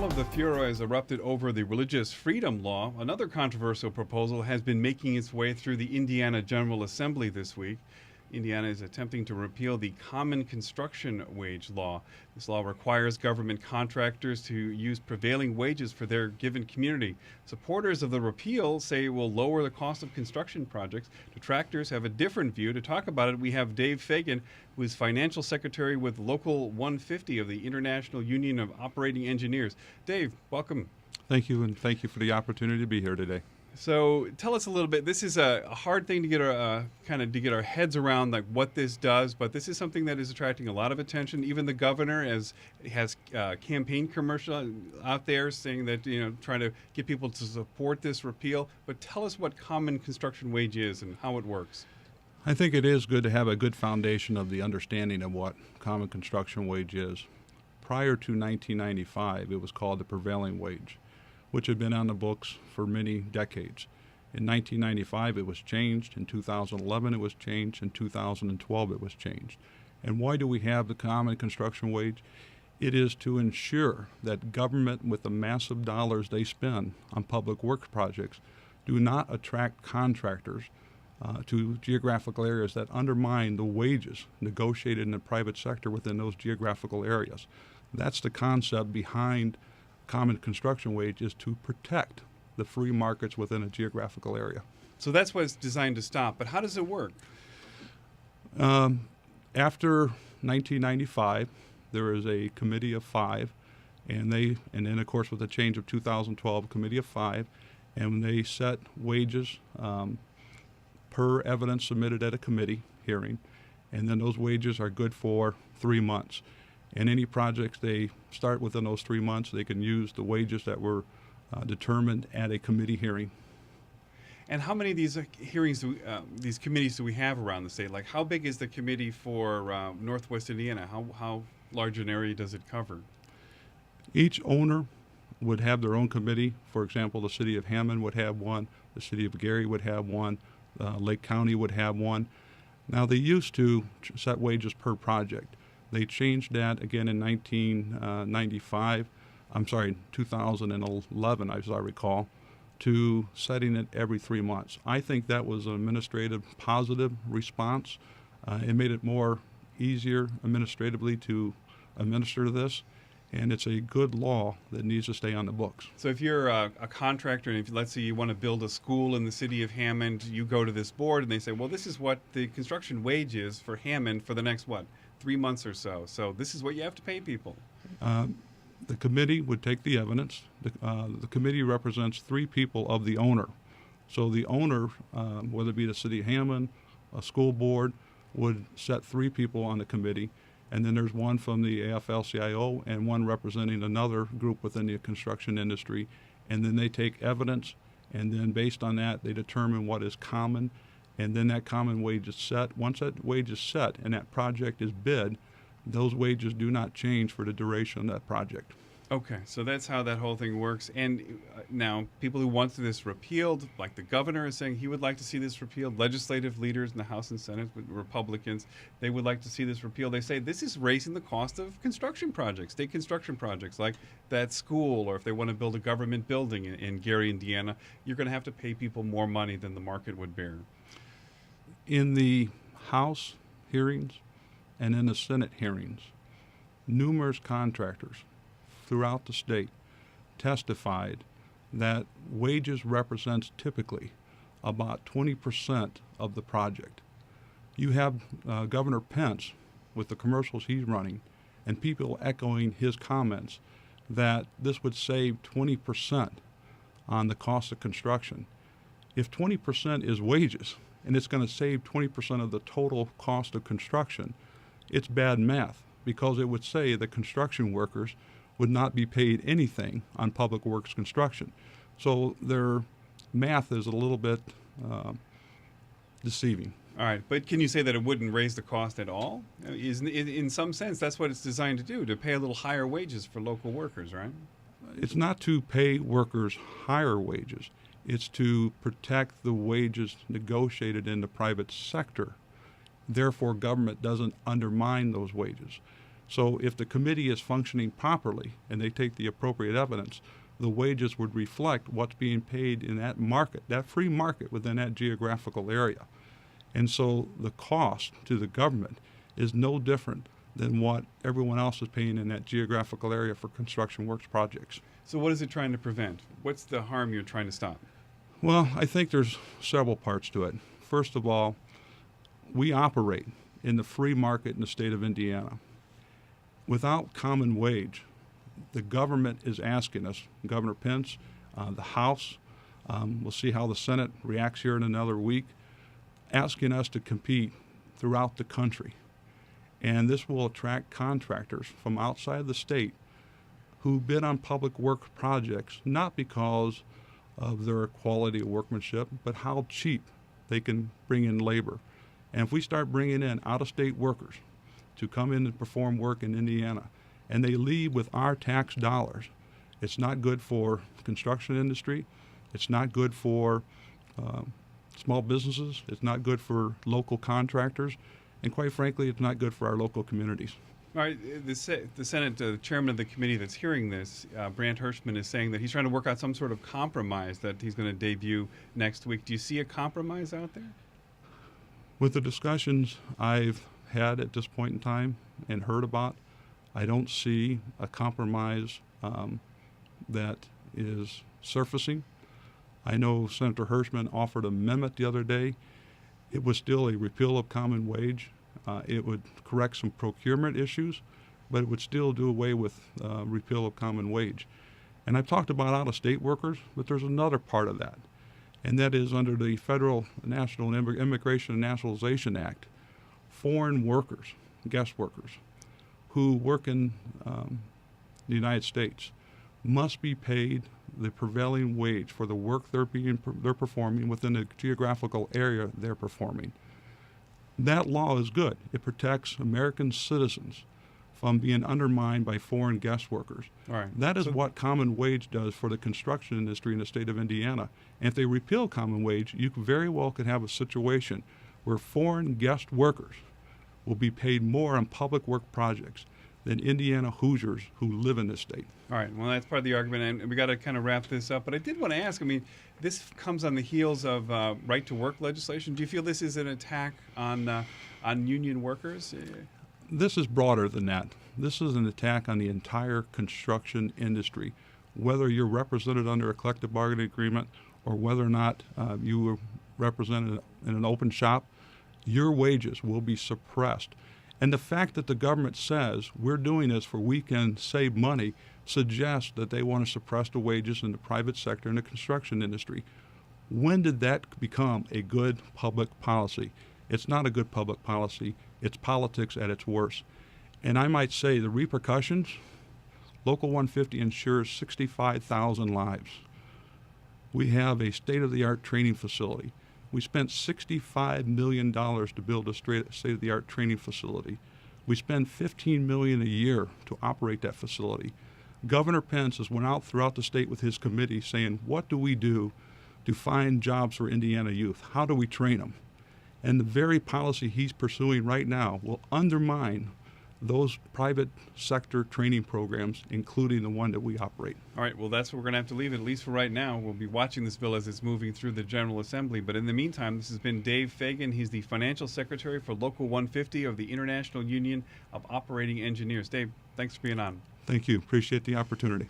of the furor has erupted over the religious freedom law, another controversial proposal has been making its way through the Indiana General Assembly this week. Indiana is attempting to repeal the common construction wage law. This law requires government contractors to use prevailing wages for their given community. Supporters of the repeal say it will lower the cost of construction projects. Detractors have a different view. To talk about it, we have Dave Fagan, who is financial secretary with Local 150 of the International Union of Operating Engineers. Dave, welcome. Thank you, and thank you for the opportunity to be here today. So tell us a little bit. This is a hard thing to get our heads around, like what this does. But this is something that is attracting a lot of attention. Even the governor has campaign commercial out there saying that trying to get people to support this repeal. But tell us what common construction wage is and how it works. I think it is good to have a good foundation of the understanding of what common construction wage is. Prior to 1995, it was called the prevailing wage, which had been on the books for many decades. In 1995, it was changed. In 2011, it was changed. In 2012, it was changed. And why do we have the common construction wage? It is to ensure that government, with the massive dollars they spend on public works projects, do not attract contractors to geographical areas that undermine the wages negotiated in the private sector within those geographical areas. That's the concept behind common construction wage, is to protect the free markets within a geographical area. So that's what it's designed to stop. But how does it work? After 1995, there is a committee of five, and then of course with the change of 2012, a committee of five, and they set wages per evidence submitted at a committee hearing, and then those wages are good for 3 months. And any projects they start within those 3 months, they can use the wages that were determined at a committee hearing. And how many of these hearings, these committees do we have around the state? Like, how big is the committee for Northwest Indiana? How large an area does it cover? Each owner would have their own committee. For example, the city of Hammond would have one, the city of Gary would have one, Lake County would have one. Now, they used to set wages per project. They changed that again in 2011, as I recall, to setting it every 3 months. I think that was an administrative positive response. It made it more easier administratively to administer this, and it's a good law that needs to stay on the books. So if you're a contractor, and if let's say you want to build a school in the city of Hammond, you go to this board and they say, well, this is what the construction wage is for Hammond for the next 3 months or so. So this is what you have to pay people. The committee would take the evidence. The committee represents three people of the owner. So the owner, whether it be the city of Hammond, a school board, would set three people on the committee. And then there's one from the AFL-CIO and one representing another group within the construction industry. And then they take evidence, and then based on that, they determine what is common. And then that common wage is set. Once that wage is set and that project is bid, those wages do not change for the duration of that project. Okay, so that's how that whole thing works. And now people who want this repealed, like the governor is saying he would like to see this repealed, legislative leaders in the House and Senate, Republicans, they would like to see this repealed. They say this is raising the cost of construction projects, state construction projects, like that school, or if they want to build a government building in Gary, Indiana, you're going to have to pay people more money than the market would bear. In the House hearings and in the Senate hearings, numerous contractors throughout the state testified that wages represents typically about 20% of the project. You have Governor Pence with the commercials he's running and people echoing his comments that this would save 20% on the cost of construction. If 20% is wages and it's going to save 20% of the total cost of construction, it's bad math, because it would say that construction workers would not be paid anything on public works construction. So their math is a little bit deceiving. All right, but can you say that it wouldn't raise the cost at all? In some sense, that's what it's designed to do, to pay a little higher wages for local workers, right? It's not to pay workers higher wages. It's to protect the wages negotiated in the private sector. Therefore, government doesn't undermine those wages. So if the committee is functioning properly and they take the appropriate evidence, the wages would reflect what's being paid in that market, that free market within that geographical area. And so the cost to the government is no different than what everyone else is paying in that geographical area for construction works projects. So what is it trying to prevent? What's the harm you're trying to stop? Well, I think there's several parts to it. First of all, we operate in the free market in the state of Indiana. Without common wage, the government is asking us, Governor Pence, the House, we'll see how the Senate reacts here in another week, asking us to compete throughout the country. And this will attract contractors from outside the state who bid on public work projects, not because of their quality of workmanship, but how cheap they can bring in labor. And if we start bringing in out-of-state workers to come in and perform work in Indiana, and they leave with our tax dollars, it's not good for the construction industry, it's not good for small businesses, it's not good for local contractors, and quite frankly, it's not good for our local communities. All right, the Senate, the chairman of the committee that's hearing this, Brandt Hirschman, is saying that he's trying to work out some sort of compromise that he's going to debut next week. Do you see a compromise out there? With the discussions I've had at this point in time and heard about, I don't see a compromise that is surfacing. I know Senator Hirschman offered an amendment the other day. It was still a repeal of common wage. It would correct some procurement issues, but it would still do away with repeal of common wage. And I've talked about out-of-state workers, but there's another part of that, and that is under the Federal National Immigration and Naturalization Act, foreign workers, guest workers, who work in the United States must be paid the prevailing wage for the work they're performing within the geographical area they're performing. That law is good. It protects American citizens from being undermined by foreign guest workers. All right. That is what common wage does for the construction industry in the state of Indiana. And if they repeal common wage, you very well could have a situation where foreign guest workers will be paid more on public work projects than Indiana Hoosiers who live in this state. All right. Well, that's part of the argument, and we got to kind of wrap this up. But I did want to ask. I mean, this comes on the heels of right-to-work legislation. Do you feel this is an attack on union workers? This is broader than that. This is an attack on the entire construction industry, whether you're represented under a collective bargaining agreement or whether or not you were represented in an open shop. Your wages will be suppressed. And the fact that the government says we're doing this for we can save money suggests that they want to suppress the wages in the private sector and the construction industry. When did that become a good public policy? It's not a good public policy. It's politics at its worst. And I might say the repercussions, Local 150 insures 65,000 lives. We have a state-of-the-art training facility. We spent $65 million to build a state-of-the-art training facility. We spend $15 million a year to operate that facility. Governor Pence has went out throughout the state with his committee saying, what do we do to find jobs for Indiana youth? How do we train them? And the very policy he's pursuing right now will undermine those private sector training programs, including the one that we operate. All right, well, that's where we're going to have to leave it, at least for right now. We'll be watching this bill as it's moving through the General Assembly. But in the meantime, this has been Dave Fagan. He's the Financial Secretary for Local 150 of the International Union of Operating Engineers. Dave, thanks for being on. Thank you. Appreciate the opportunity.